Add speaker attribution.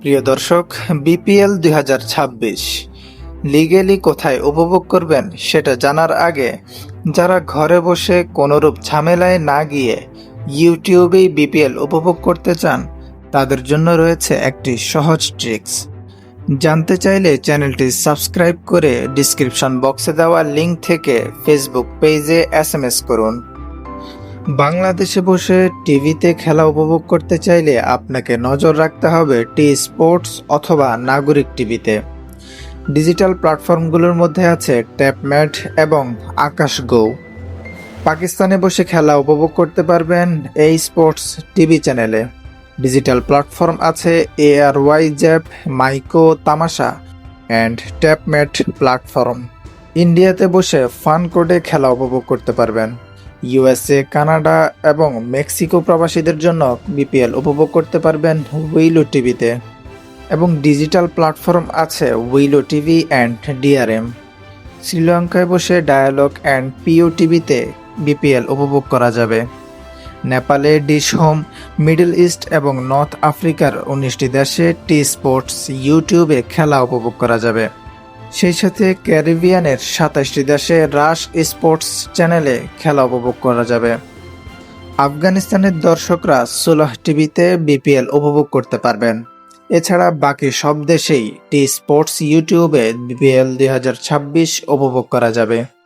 Speaker 1: প্রিয় দর্শক, BPL 2026 legally কোথায় উপভোগ করবেন সেটা জানার আগে যারা ঘরে বসে কোনোরূপ ঝামেলায় না গিয়ে ইউটিউবেই বিপিএল উপভোগ করতে চান তাদের জন্য রয়েছে একটি সহজ ট্রিক্স। জানতে চাইলে চ্যানেলটি সাবস্ক্রাইব করে ডিসক্রিপশন বক্সে দেওয়া লিংক থেকে ফেসবুক পেজে এসএমএস করুন। বাংলাদেশে বসে টিভিতে খেলা উপভোগ করতে চাইলে আপনাকে নজর রাখতে হবে টি স্পোর্টস অথবা নাগরিক টিভিতে। ডিজিটাল প্ল্যাটফর্মগুলোর মধ্যে আছে ট্যাপম্যাট এবং আকাশ গো। পাকিস্তানে বসে খেলা উপভোগ করতে পারবেন এই স্পোর্টস টিভি চ্যানেলে। ডিজিটাল প্ল্যাটফর্ম আছে ARY জ্যাপ, মাইকো, তামাশা অ্যান্ড ট্যাপম্যাট প্ল্যাটফর্ম। ইন্ডিয়াতে বসে ফান কোডে খেলা উপভোগ করতে পারবেন। USA, কানাডা এবং মেক্সিকো প্রবাসীদের জন্য বিপিএল উপভোগ করতে পারবেন উইলো টিভিতে এবং ডিজিটাল প্ল্যাটফর্ম আছে উইলো টিভি অ্যান্ড DRM। শ্রীলঙ্কায় বসে ডায়ালগ অ্যান্ড পিও টিভিতে বিপিএল উপভোগ করা যাবে। নেপালে ডিশ হোম, মিডল ইস্ট এবং নর্থ আফ্রিকার 19টি দেশে টি স্পোর্টস ইউটিউবে খেলা উপভোগ করা যাবে। সেই সাথে ক্যারিবিয়ানের 27টি দেশে রাশ স্পোর্টস চ্যানেলে খেলা উপভোগ করা যাবে। আফগানিস্তানের দর্শকরা সুলাহ টিভিতে বিপিএল উপভোগ করতে পারবেন। এছাড়া বাকি সব দেশেই টি স্পোর্টস ইউটিউবে বিপিএল 2026 উপভোগ করা যাবে।